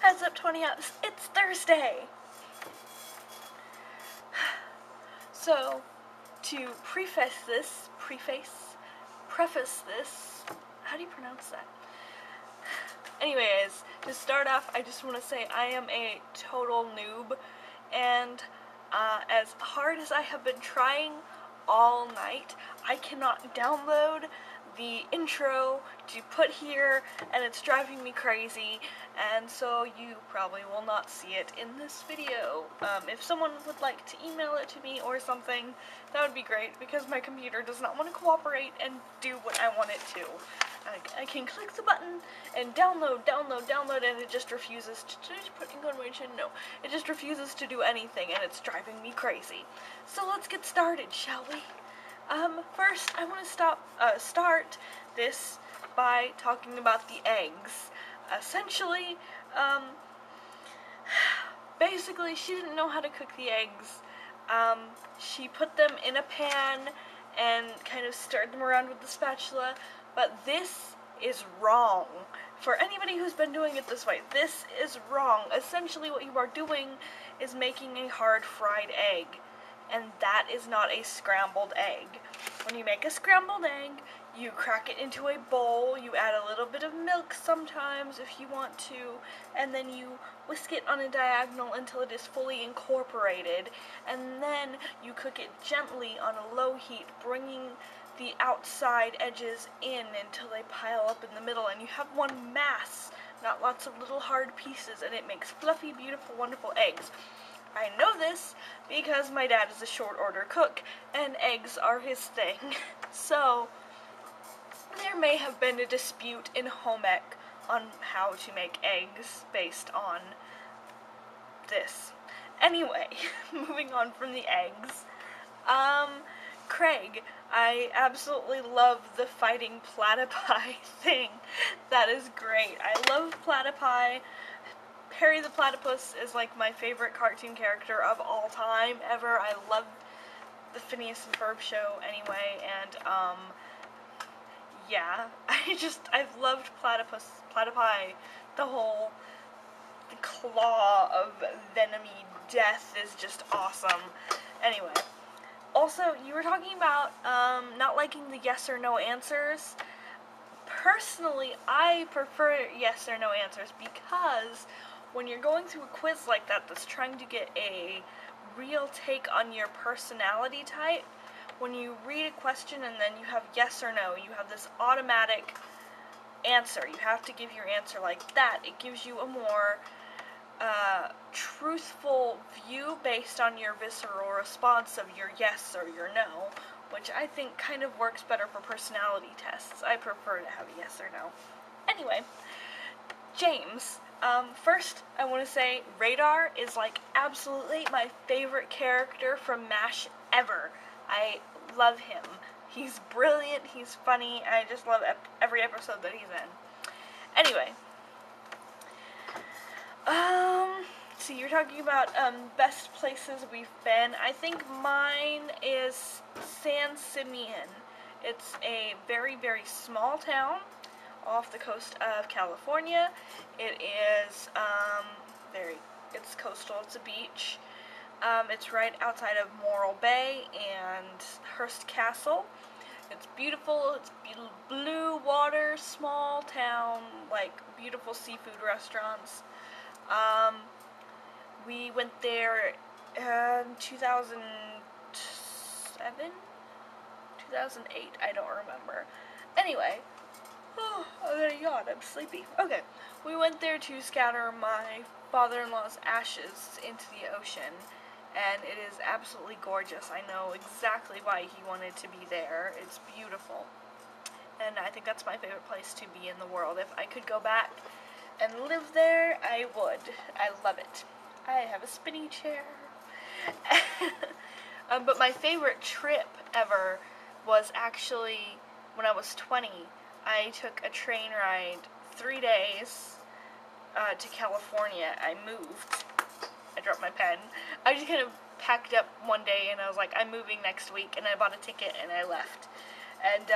Heads up 20 apps, it's Thursday! So, to preface this, how do you pronounce that? Anyways, to start off, I just want to say I am a total noob, and as hard as I have been trying all night, I cannot download the intro to put here, and it's driving me crazy, and so you probably will not see it in this video. If someone would like to email it to me or something, that would be great, because my computer does not want to cooperate and do what I want it to. I can click the button and download, and it just refuses to put inclination. No, it just refuses to do anything, and it's driving me crazy. So let's get started, shall we? First, I want to start this by talking about the eggs. Essentially, basically, she didn't know how to cook the eggs. She put them in a pan and kind of stirred them around with the spatula, but this is wrong. For anybody who's been doing it this way, this is wrong. Essentially, what you are doing is making a hard fried egg, and that is not a scrambled egg. When you make a scrambled egg, you crack it into a bowl, you add a little bit of milk sometimes if you want to, and then you whisk it on a diagonal until it is fully incorporated, and then you cook it gently on a low heat, bringing the outside edges in until they pile up in the middle, and you have one mass, not lots of little hard pieces, and it makes fluffy, beautiful, wonderful eggs. I know this because my dad is a short order cook, and eggs are his thing. So, there may have been a dispute in home ec on how to make eggs based on this. Anyway, moving on from the eggs. Craig, I absolutely love the fighting platypi thing. That is great. I love platypi. Perry the Platypus is like my favorite cartoon character of all time ever. I love the Phineas and Ferb show anyway, and yeah, I've loved platypi. The whole claw of venomy death is just awesome. Anyway, also, you were talking about not liking the yes or no answers. Personally, I prefer yes or no answers because when you're going through a quiz like that that's trying to get a real take on your personality type, when you read a question and then you have yes or no, you have this automatic answer. You have to give your answer like that. It gives you a more truthful view based on your visceral response of your yes or your no, which I think kind of works better for personality tests. I prefer to have a yes or no. Anyway, James. First, I want to say Radar is like absolutely my favorite character from MASH ever. I love him. He's brilliant, he's funny, I just love every episode that he's in. Anyway, so you're talking about best places we've been. I think mine is San Simeon. It's a very, very small town off the coast of California. It is it's coastal, it's a beach. It's right outside of Morro Bay and Hearst Castle. It's beautiful, it's blue water, small town, like beautiful seafood restaurants. We went there in 2007? 2008, I don't remember. Anyway, I'm gonna yawn, I'm sleepy. Okay, we went there to scatter my father-in-law's ashes into the ocean, and it is absolutely gorgeous. I know exactly why he wanted to be there. It's beautiful, and I think that's my favorite place to be in the world. If I could go back and live there, I would. I love it. I have a spinny chair. But my favorite trip ever was actually when I was 20. I took a train ride 3 days to California. I moved. I dropped my pen. I just kind of packed up one day and I was like, I'm moving next week, and I bought a ticket and I left. And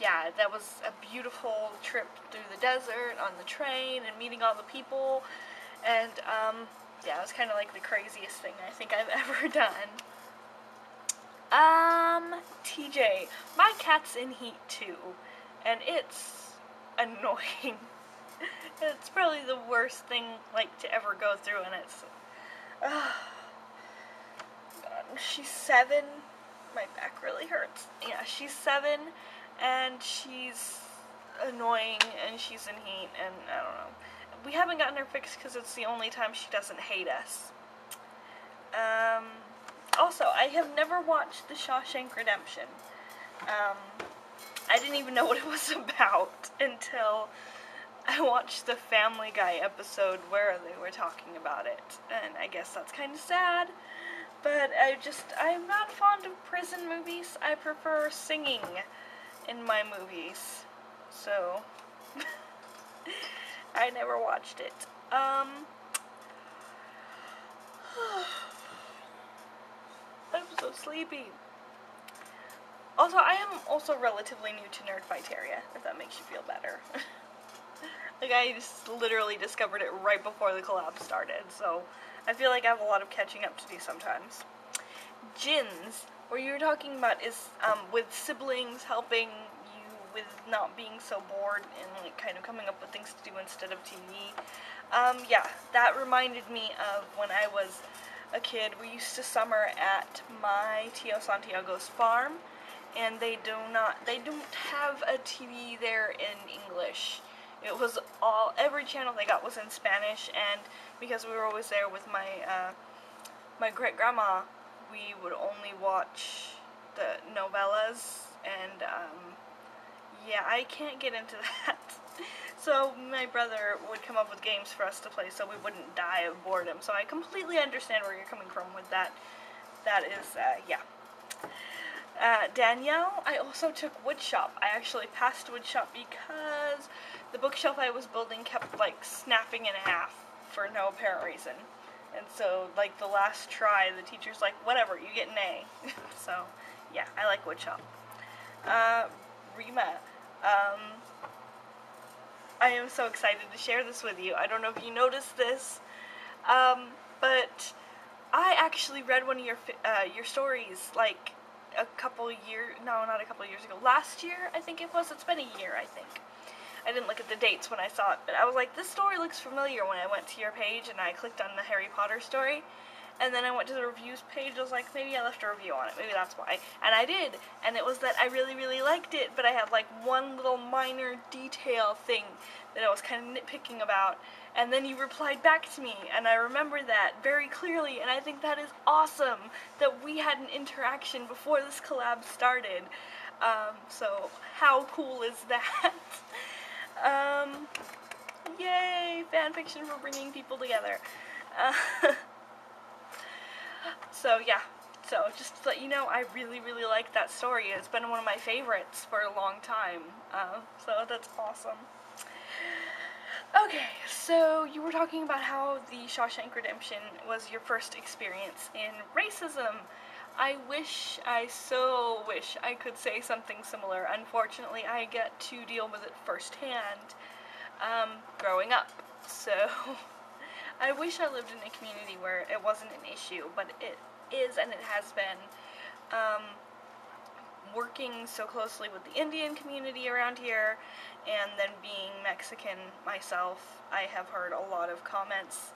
yeah, that was a beautiful trip through the desert on the train and meeting all the people. And, yeah, it was kind of like the craziest thing I think I've ever done. TJ, my cat's in heat too, and it's annoying. It's probably the worst thing, like, to ever go through, and it's, God. She's 7, my back really hurts. Yeah, she's 7, and she's annoying, and she's in heat, and I don't know. We haven't gotten her fixed because it's the only time she doesn't hate us. Also, I have never watched The Shawshank Redemption. I didn't even know what it was about until I watched the Family Guy episode where they were talking about it, and I guess that's kind of sad, but I'm not fond of prison movies. I prefer singing in my movies, so I never watched it. I'm so sleepy. Also, I am also relatively new to Nerdfighteria, if that makes you feel better. Like, I just literally discovered it right before the collab started, so I feel like I have a lot of catching up to do sometimes. Gins, where you were talking about is, with siblings helping you with not being so bored and, like, kind of coming up with things to do instead of TV. Yeah, that reminded me of when I was a kid. We used to summer at my Tio Santiago's farm, and they don't have a TV there in English. It was every channel they got was in Spanish, and because we were always there with my my great-grandma, we would only watch the novellas, and yeah, I can't get into that. So my brother would come up with games for us to play so we wouldn't die of boredom. So I completely understand where you're coming from with that. That is, yeah. Danielle, I also took woodshop. I actually passed woodshop because the bookshelf I was building kept, like, snapping in half for no apparent reason. And so, like, the last try, the teacher's like, whatever, you get an A. So, yeah, I like woodshop. Rima, I am so excited to share this with you. I don't know if you noticed this, but I actually read one of your stories, like, not a couple years ago, last year, I think it was. It's been a year, I think. I didn't look at the dates when I saw it, but I was like, this story looks familiar when I went to your page, and I clicked on the Harry Potter story, and then I went to the reviews page. I was like, maybe I left a review on it, maybe that's why, and I did, and it was that I really, really liked it, but I had, like, one little minor detail thing that I was kind of nitpicking about, and then you replied back to me, and I remember that very clearly, and I think that is awesome, that we had an interaction before this collab started. So how cool is that? Yay, fanfiction for bringing people together. So yeah, so just to let you know, I really, really like that story. It's been one of my favorites for a long time, so that's awesome. Okay, so you were talking about how the Shawshank Redemption was your first experience in racism. I so wish I could say something similar. Unfortunately, I get to deal with it firsthand, growing up. So, I wish I lived in a community where it wasn't an issue, but it is, and it has been. Working so closely with the Indian community around here, and then being Mexican myself, I have heard a lot of comments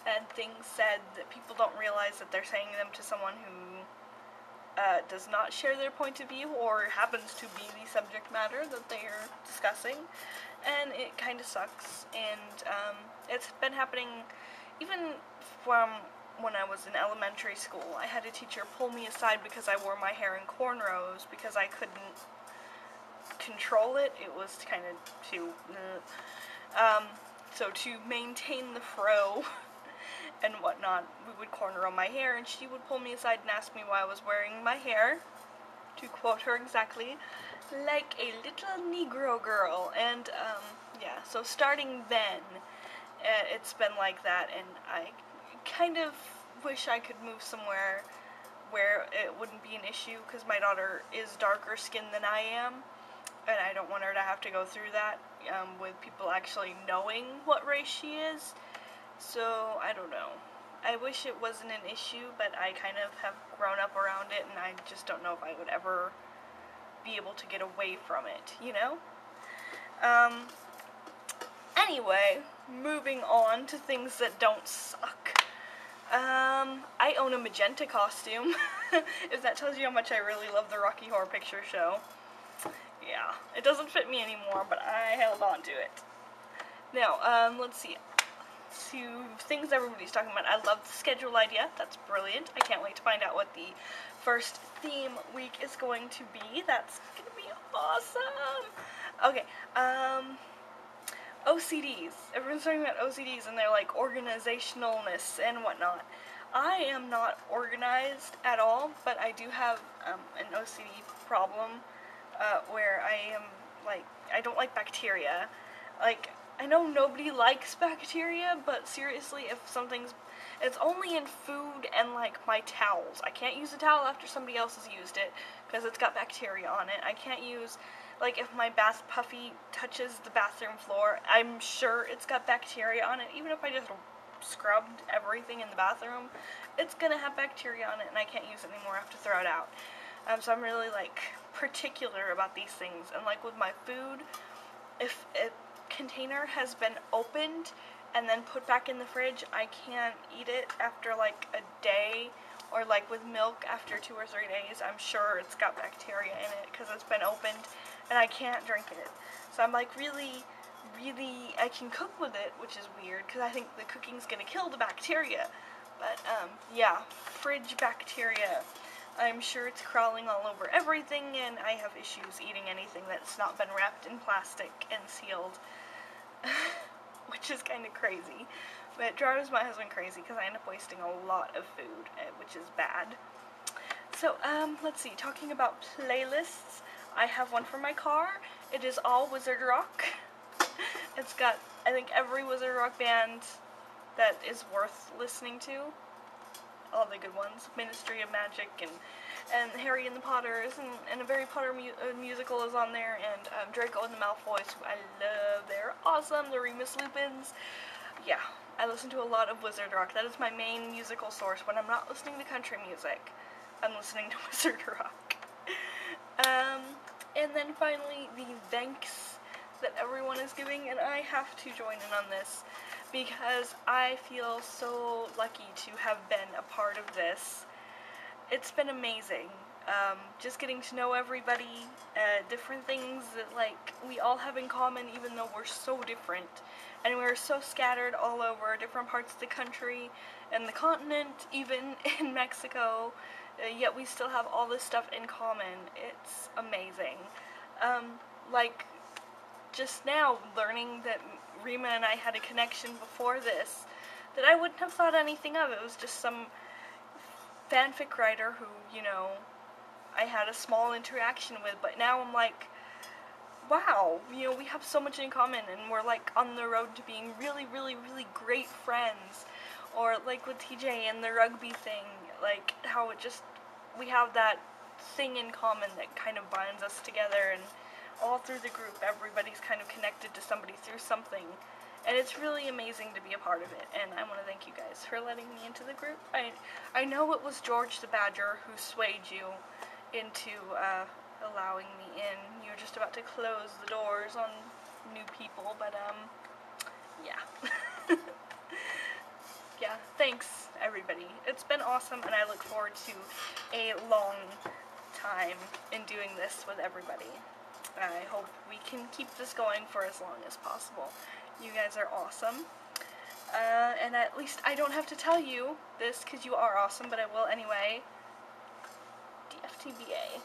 and things said that people don't realize that they're saying them to someone who does not share their point of view or happens to be the subject matter that they are discussing, and it kind of sucks. And it's been happening even from when I was in elementary school. I had a teacher pull me aside because I wore my hair in cornrows because I couldn't control it. It was kind of too... so to maintain the fro and whatnot, we would cornrow my hair, and she would pull me aside and ask me why I was wearing my hair, to quote her exactly, like a little Negro girl. And yeah, so starting then, it's been like that, and I kind of wish I could move somewhere where it wouldn't be an issue, because my daughter is darker skinned than I am, and I don't want her to have to go through that with people actually knowing what race she is. So, I don't know. I wish it wasn't an issue, but I kind of have grown up around it, and I just don't know if I would ever be able to get away from it, you know? Anyway, moving on to things that don't suck. I own a magenta costume, if that tells you how much I really love the Rocky Horror Picture Show. Yeah, it doesn't fit me anymore, but I held on to it. Now, let's see. To things everybody's talking about. I love the schedule idea. That's brilliant. I can't wait to find out what the first theme week is going to be. That's gonna be awesome. Okay, OCDs. Everyone's talking about OCDs and they're like organizationalness and whatnot. I am not organized at all, but I do have an OCD problem where I am like, I don't like bacteria. Like, I know nobody likes bacteria, but seriously, if something's, it's only in food and like my towels. I can't use a towel after somebody else has used it because it's got bacteria on it. I can't use, like, if my bath puffy touches the bathroom floor, I'm sure it's got bacteria on it. Even if I just scrubbed everything in the bathroom, it's gonna have bacteria on it and I can't use it anymore. I have to throw it out. So I'm really like particular about these things. And like with my food, if a container has been opened and then put back in the fridge, I can't eat it after like a day, or like with milk after 2 or 3 days. I'm sure it's got bacteria in it because it's been opened and I can't drink it. So I'm like really, I can cook with it, which is weird because I think the cooking's gonna kill the bacteria. But yeah, fridge bacteria. I'm sure it's crawling all over everything, and I have issues eating anything that's not been wrapped in plastic and sealed, which is kind of crazy. But it drives my husband crazy because I end up wasting a lot of food, which is bad. So, let's see, talking about playlists, I have one for my car. It is all Wizard Rock. It's got, I think, every Wizard Rock band that is worth listening to. All the good ones. Ministry of Magic and Harry and the Potters and a Harry Potter musical is on there, and Draco and the Malfoys, who I love. They're awesome. The Remus Lupins. Yeah, I listen to a lot of Wizard Rock. That is my main musical source. When I'm not listening to country music, I'm listening to Wizard Rock. And then finally, the thanks that everyone is giving, and I have to join in on this because I feel so lucky to have been a part of this. It's been amazing. Just getting to know everybody, different things that like we all have in common, even though we're so different, and we're so scattered all over different parts of the country and the continent, even in Mexico, yet we still have all this stuff in common. It's amazing. Like, just now learning that Rima and I had a connection before this that I wouldn't have thought anything of. It was just some fanfic writer who, you know, I had a small interaction with, but now I'm like, wow, you know, we have so much in common, and we're like on the road to being really, really, really great friends. Or like with TJ and the rugby thing, like how it just, we have that thing in common that kind of binds us together, and all through the group everybody's kind of connected to somebody through something, and it's really amazing to be a part of it. And I want to thank you guys for letting me into the group. I know it was George the Badger who swayed you into allowing me in. You were just about to close the doors on new people, but yeah. Yeah, thanks everybody. It's been awesome, and I look forward to a long time in doing this with everybody. I hope we can keep this going for as long as possible. You guys are awesome. And at least I don't have to tell you this because you are awesome, but I will anyway. DFTBA.